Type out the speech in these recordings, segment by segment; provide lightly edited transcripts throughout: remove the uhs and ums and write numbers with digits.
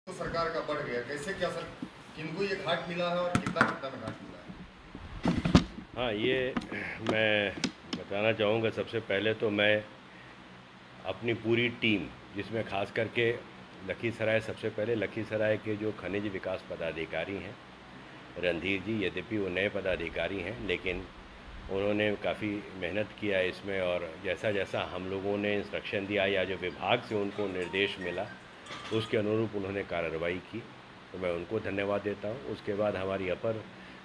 तो सरकार का बढ़ गया, कैसे क्या सर, किनको ये घाट मिला है और कितना कितना में घाट मिला है? हाँ, ये मैं बताना चाहूँगा। सबसे पहले तो मैं अपनी पूरी टीम, जिसमें ख़ास करके लखीसराय, सबसे पहले लखीसराय के जो खनिज विकास पदाधिकारी हैं रणधीर जी, यद्यपि वो नए पदाधिकारी हैं लेकिन उन्होंने काफ़ी मेहनत किया इसमें, और जैसा जैसा हम लोगों ने इंस्ट्रक्शन दिया या जो विभाग से उनको निर्देश मिला उसके अनुरूप उन्होंने कार्रवाई की, तो मैं उनको धन्यवाद देता हूँ। उसके बाद हमारी अपर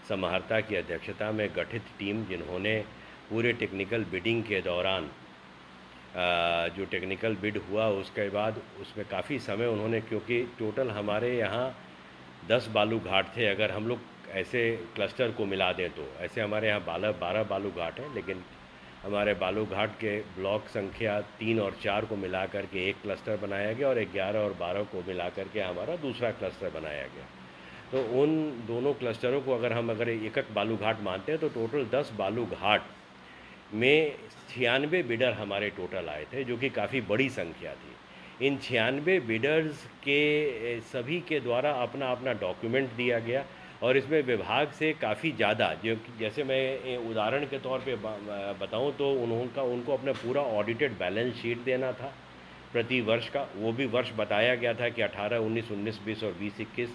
समाहर्ता की अध्यक्षता में गठित टीम, जिन्होंने पूरे टेक्निकल बिडिंग के दौरान जो टेक्निकल बिड हुआ उसके बाद उसमें काफ़ी समय उन्होंने, क्योंकि टोटल हमारे यहाँ 10 बालू घाट थे। अगर हम लोग ऐसे क्लस्टर को मिला दें तो ऐसे हमारे यहाँ 12 बालू घाट हैं, लेकिन हमारे बालू घाट के ब्लॉक संख्या 3 और 4 को मिला करके एक क्लस्टर बनाया गया और 11 और 12 को मिला करके हमारा दूसरा क्लस्टर बनाया गया। तो उन दोनों क्लस्टरों को अगर एक एक बालू घाट मानते हैं तो टोटल 10 बालू घाट में 96 बिडर हमारे टोटल आए थे, जो कि काफ़ी बड़ी संख्या थी। इन 96 बिडर्स के सभी के द्वारा अपना अपना डॉक्यूमेंट दिया गया, और इसमें विभाग से काफ़ी ज़्यादा, जो जैसे मैं उदाहरण के तौर पे बताऊं तो उनको अपना पूरा ऑडिटेड बैलेंस शीट देना था प्रति वर्ष का। वो भी वर्ष बताया गया था कि 18, 19, 19, 20 और 20, 21।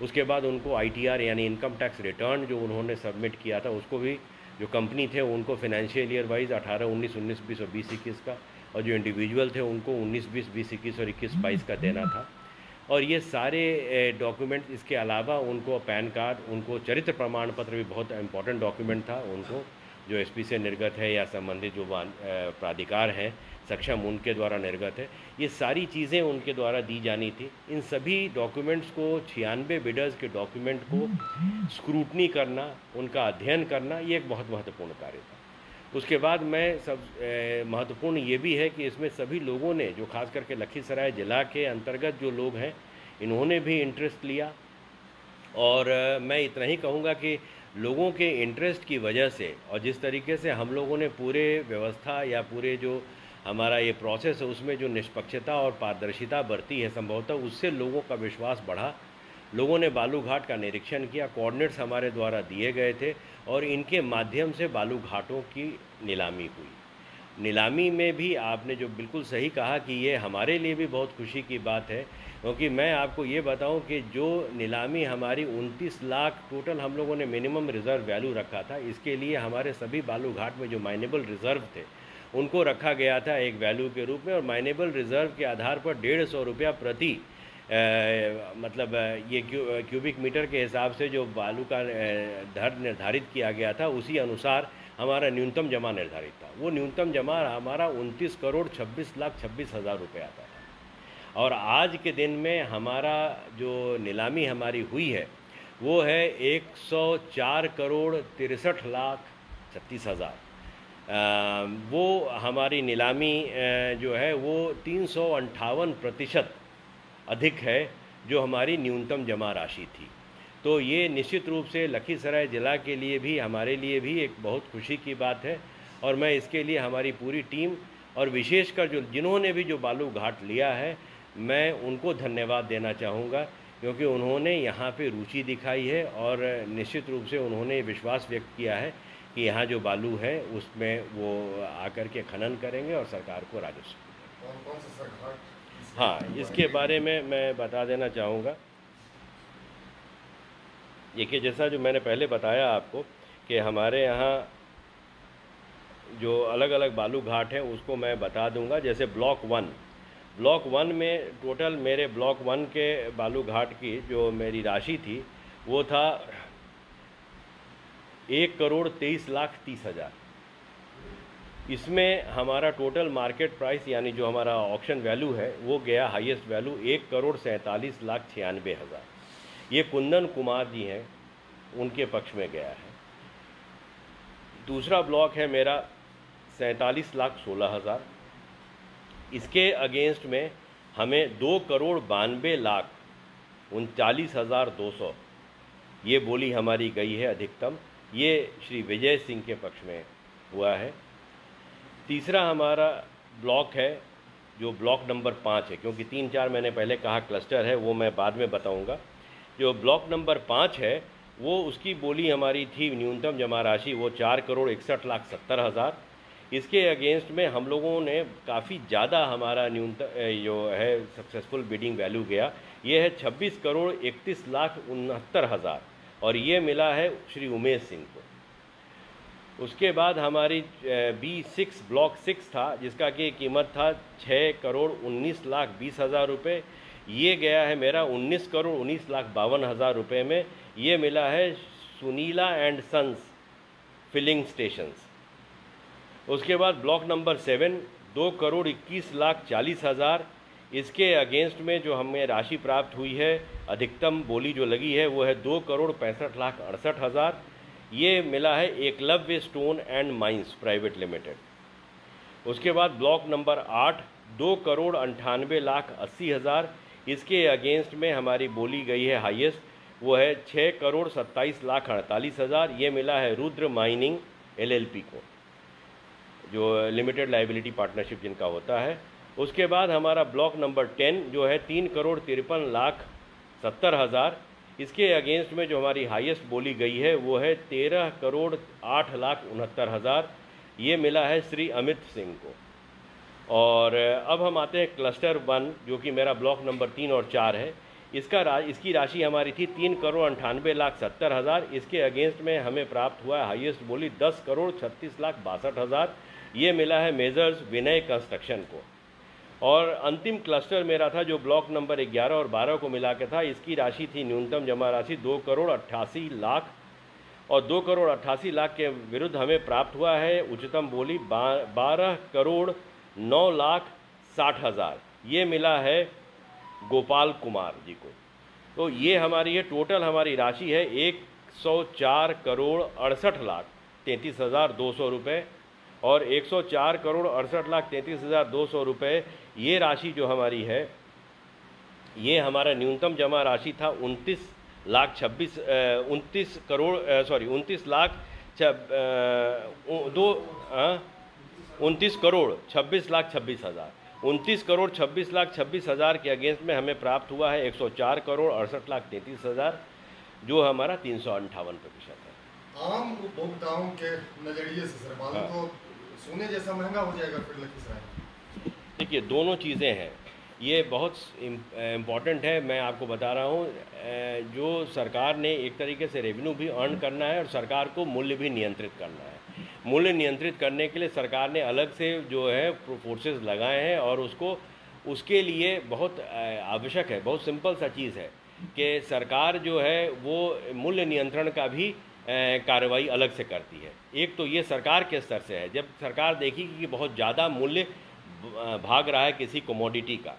उसके बाद उनको ITR यानी इनकम टैक्स रिटर्न जो उन्होंने सबमिट किया था उसको भी, जो कंपनी थे उनको फिनेंशियल ईयर वाइज 18, 19, 19, 20 और 20, 21 का, और जो इंडिविजुअल थे उनको 19, 20, 20, 21 और 21, 22 का देना था। और ये सारे डॉक्यूमेंट, इसके अलावा उनको पैन कार्ड, उनको चरित्र प्रमाण पत्र भी बहुत इम्पोर्टेंट डॉक्यूमेंट था, उनको जो SP से निर्गत है या संबंधित जो प्राधिकार हैं सक्षम, उनके द्वारा निर्गत है, ये सारी चीज़ें उनके द्वारा दी जानी थी। इन सभी डॉक्यूमेंट्स को, 96 बिडर्स के डॉक्यूमेंट को स्क्रूटनी करना, उनका अध्ययन करना, ये एक बहुत महत्वपूर्ण कार्य था। उसके बाद मैं महत्वपूर्ण ये भी है कि इसमें सभी लोगों ने, जो खास करके लखीसराय ज़िला के अंतर्गत जो लोग हैं, इन्होंने भी इंटरेस्ट लिया। और मैं इतना ही कहूँगा कि लोगों के इंटरेस्ट की वजह से और जिस तरीके से हम लोगों ने पूरे व्यवस्था या पूरे जो हमारा ये प्रोसेस है उसमें जो निष्पक्षता और पारदर्शिता बरती है, संभवतः उससे लोगों का विश्वास बढ़ा। लोगों ने बालू घाट का निरीक्षण किया, कोऑर्डिनेट्स हमारे द्वारा दिए गए थे, और इनके माध्यम से बालू घाटों की नीलामी हुई। नीलामी में भी आपने जो बिल्कुल सही कहा कि ये हमारे लिए भी बहुत खुशी की बात है, क्योंकि मैं आपको ये बताऊं कि जो नीलामी हमारी 29 लाख टोटल हम लोगों ने मिनिमम रिज़र्व वैल्यू रखा था, इसके लिए हमारे सभी बालू घाट में जो माइनेबल रिज़र्व थे उनको रखा गया था एक वैल्यू के रूप में, और माइनेबल रिज़र्व के आधार पर 150 रुपया प्रति मतलब ये क्यूबिक मीटर के हिसाब से जो बालू का दर निर्धारित किया गया था, उसी अनुसार हमारा न्यूनतम जमा निर्धारित था। वो न्यूनतम जमा हमारा 29,26,26,000 रुपये आता था। और आज के दिन में हमारा जो नीलामी हमारी हुई है वो है 104,63,36,000। वो हमारी नीलामी जो है वो 358% अधिक है जो हमारी न्यूनतम जमा राशि थी। तो ये निश्चित रूप से लखीसराय ज़िला के लिए भी, हमारे लिए भी एक बहुत खुशी की बात है, और मैं इसके लिए हमारी पूरी टीम और विशेषकर जिन्होंने भी जो बालू घाट लिया है, मैं उनको धन्यवाद देना चाहूँगा, क्योंकि उन्होंने यहाँ पे रुचि दिखाई है और निश्चित रूप से उन्होंने विश्वास व्यक्त किया है कि यहाँ जो बालू है उसमें वो आकर के खनन करेंगे और सरकार को राजस्व देंगे। कौन कौन से सर घाट हाँ, इसके बारे में मैं बता देना चाहूँगा। देखिए, जैसा जो मैंने पहले बताया आपको कि हमारे यहाँ जो अलग अलग बालू घाट हैं उसको मैं बता दूंगा। जैसे ब्लॉक वन में टोटल मेरे ब्लॉक 1 के बालू घाट की जो मेरी राशि थी वो था 1,23,30,000। इसमें हमारा टोटल मार्केट प्राइस यानी जो हमारा ऑक्शन वैल्यू है वो गया, हाईएस्ट वैल्यू 1,47,96,000। ये कुंदन कुमार जी हैं, उनके पक्ष में गया है। दूसरा ब्लॉक है मेरा 47,16,000। इसके अगेंस्ट में हमें 2,92,39,200 ये बोली हमारी गई है अधिकतम। ये श्री विजय सिंह के पक्ष में हुआ है। तीसरा हमारा ब्लॉक है जो ब्लॉक नंबर 5 है, क्योंकि 3-4 मैंने पहले कहा क्लस्टर है, वो मैं बाद में बताऊंगा। जो ब्लॉक नंबर 5 है वो उसकी बोली हमारी थी न्यूनतम जमा राशि वो 4,61,70,000। इसके अगेंस्ट में हम लोगों ने काफ़ी ज़्यादा हमारा न्यूनतम जो है सक्सेसफुल बिडिंग वैल्यू गया, ये है 26,31,69,000 और ये मिला है श्री उमेश सिंह को। उसके बाद हमारी B6 ब्लॉक 6 था जिसका कि कीमत था 6,19,20,000 रुपये, ये गया है मेरा 19,19,52,000 रुपये में। ये मिला है Sunila and sons filling stations. उसके बाद ब्लॉक नंबर 7 2,21,40,000। इसके अगेंस्ट में जो हमें राशि प्राप्त हुई है, अधिकतम बोली जो लगी है वो है 2,65,68,000। ये मिला है Eklavya stone and mines private limited. उसके बाद ब्लॉक नंबर 8 2,98,80,000। इसके अगेंस्ट में हमारी बोली गई है हाईएस्ट, वो है 6,27,48,000। ये मिला है रुद्र माइनिंग LLP को, जो लिमिटेड लाइबिलिटी पार्टनरशिप जिनका होता है। उसके बाद हमारा ब्लॉक नंबर 10 जो है 3,53,70,000। इसके अगेंस्ट में जो हमारी हाईएस्ट बोली गई है वो है 13,08,69,000। ये मिला है श्री अमित सिंह को। और अब हम आते हैं क्लस्टर 1 जो कि मेरा ब्लॉक नंबर 3 और 4 है। इसकी राशि हमारी थी 3,98,70,000। इसके अगेंस्ट में हमें प्राप्त हुआ है हाईएस्ट बोली 10,36,62,000। ये मिला है मेजर्स विनय कंस्ट्रक्शन को। और अंतिम क्लस्टर मेरा था जो ब्लॉक नंबर 11 और 12 को मिला के था। इसकी राशि थी न्यूनतम जमा राशि 2,88,00,000 और 2,88,00,000 के विरुद्ध हमें प्राप्त हुआ है उच्चतम बोली 12,09,60,000। ये मिला है गोपाल कुमार जी को। तो ये हमारी है टोटल हमारी राशि है 104,68,33,200 रुपये और 104,68,33,200 रुपये। ये राशि जो हमारी है ये हमारा न्यूनतम जमा राशि था 29 करोड़ 26,26,000 29,26,26,000 के अगेंस्ट में हमें प्राप्त हुआ है 104,68,33,000 जो हमारा 358% है। आम उपभोक्ताओं के नजरिए से सर बालू तो सोने जैसा महंगा हो जाएगा फिर लखीसराय। देखिए दोनों चीज़ें हैं, ये बहुत इम्पॉर्टेंट है। मैं आपको बता रहा हूँ जो सरकार ने एक तरीके से रेवेन्यू भी अर्न करना है और सरकार को मूल्य भी नियंत्रित करना है। मूल्य नियंत्रित करने के लिए सरकार ने अलग से जो है फोर्सेस लगाए हैं और उसके लिए बहुत आवश्यक है, बहुत सिंपल सा चीज़ है कि सरकार जो है वो मूल्य नियंत्रण का भी कार्रवाई अलग से करती है। एक तो ये सरकार के स्तर से है, जब सरकार देखेगी कि बहुत ज़्यादा मूल्य भाग रहा है किसी कमोडिटी का।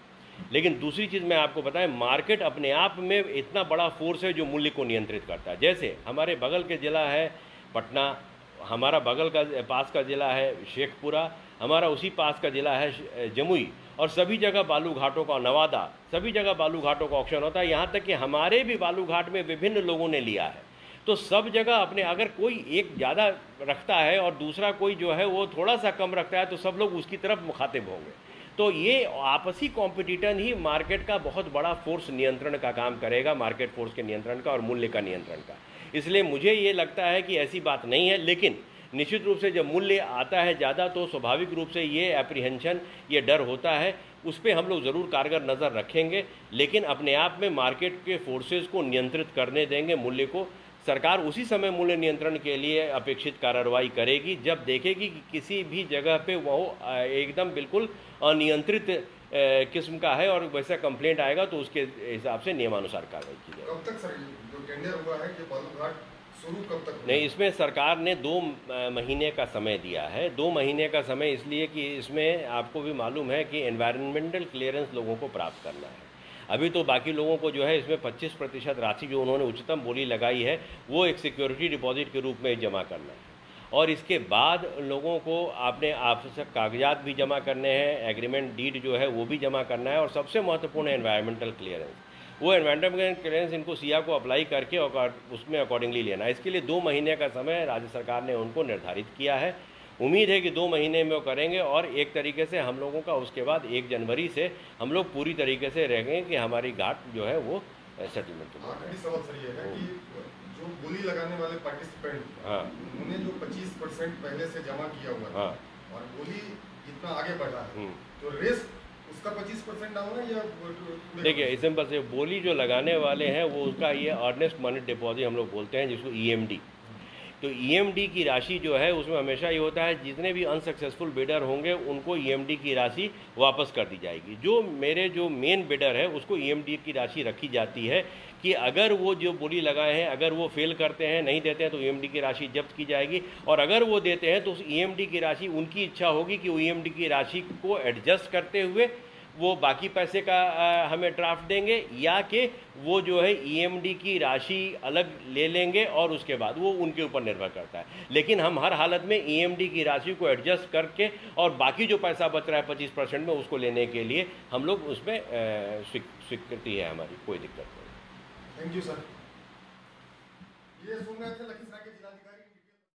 लेकिन दूसरी चीज़ मैं आपको बताएं, मार्केट अपने आप में इतना बड़ा फोर्स है जो मूल्य को नियंत्रित करता है। जैसे हमारे बगल के ज़िला है पटना, हमारा बगल का पास का ज़िला है शेखपुरा, हमारा उसी पास का ज़िला है जमुई, और सभी जगह बालू घाटों का, नवादा, सभी जगह बालू घाटों का ऑक्शन होता है। यहाँ तक कि हमारे भी बालू घाट में विभिन्न लोगों ने लिया है। तो सब जगह अपने, अगर कोई एक ज़्यादा रखता है और दूसरा कोई जो है वो थोड़ा सा कम रखता है तो सब लोग उसकी तरफ मुखातिब होंगे। तो ये आपसी कॉम्पिटिशन ही मार्केट का बहुत बड़ा फोर्स नियंत्रण का काम करेगा, मार्केट फोर्स के नियंत्रण का और मूल्य का नियंत्रण का। इसलिए मुझे ये लगता है कि ऐसी बात नहीं है, लेकिन निश्चित रूप से जब मूल्य आता है ज़्यादा तो स्वाभाविक रूप से ये एप्रीहेंशन, ये डर होता है, उस पर हम लोग ज़रूर कारगर नज़र रखेंगे। लेकिन अपने आप में मार्केट के फोर्सेस को नियंत्रित करने देंगे मूल्य को। सरकार उसी समय मूल्य नियंत्रण के लिए अपेक्षित कार्रवाई करेगी जब देखेगी कि किसी भी जगह पे वो एकदम बिल्कुल अनियंत्रित किस्म का है और वैसा कंप्लेंट आएगा तो उसके हिसाब से नियमानुसार कार्रवाई की जाएगी। कब तक सर जो टेंडर हुआ है कि बालू घाट शुरू कब तक? नहीं, इसमें सरकार ने 2 महीने का समय दिया है। 2 महीने का समय इसलिए कि इसमें आपको भी मालूम है कि एनवायरमेंटल क्लियरेंस लोगों को प्राप्त करना है। अभी तो बाकी लोगों को जो है इसमें 25% राशि जो उन्होंने उच्चतम बोली लगाई है वो एक सिक्योरिटी डिपॉजिट के रूप में जमा करना है, और इसके बाद लोगों को आपने आवश्यक कागजात भी जमा करने हैं, एग्रीमेंट डीड जो है वो भी जमा करना है, और सबसे महत्वपूर्ण है एनवायरमेंटल क्लियरेंस। वो एनवायरमेंटल क्लियरेंस इनको सिया को अप्लाई करके और उसमें अकॉर्डिंगली लेना है। इसके लिए 2 महीने का समय राज्य सरकार ने उनको निर्धारित किया है। उम्मीद है कि 2 महीने में वो करेंगे और एक तरीके से हम लोगों का उसके बाद 1 जनवरी से हम लोग पूरी तरीके से रहेंगे कि हमारी घाट जो है वो सेटलमेंट हो आखिरी सवाल सर ये है कि जो बोली लगाने वाले पार्टिसिपेंट, हाँ उन्होंने जो 25% पहले से जमा किया हुआ था हाँ और बोली इतना आगे बढ़ा है, तो रेस्ट उसका 25% डाउन है या देखिए इस सिंपल से बोली जो लगाने वाले हैं वो उसका ये अर्नेस्ट मनी डिपॉजिट हम लोग बोलते हैं जिसको ईएमडी। तो ईएमडी की राशि जो है उसमें हमेशा ये होता है जितने भी अनसक्सेसफुल बिडर होंगे उनको ईएमडी की राशि वापस कर दी जाएगी। जो मेरे जो मेन बिडर है उसको ईएमडी की राशि रखी जाती है कि अगर वो जो बोली लगाए हैं अगर वो फेल करते हैं नहीं देते हैं तो ईएमडी की राशि जब्त की जाएगी, और अगर वो देते हैं तो उस ईएमडी की राशि उनकी इच्छा होगी कि वो ईएमडी की राशि को एडजस्ट करते हुए वो बाकी पैसे का हमें ड्राफ्ट देंगे, या कि वो जो है ईएमडी की राशि अलग ले लेंगे और उसके बाद वो उनके ऊपर निर्भर करता है। लेकिन हम हर हालत में ईएमडी की राशि को एडजस्ट करके और बाकी जो पैसा बच रहा है 25% में उसको लेने के लिए हम लोग उसमें स्वीकृति है हमारी, कोई दिक्कत नहीं। Thank you sir. ये सुन रहे थे लखीसराय के जिलाधिकारी।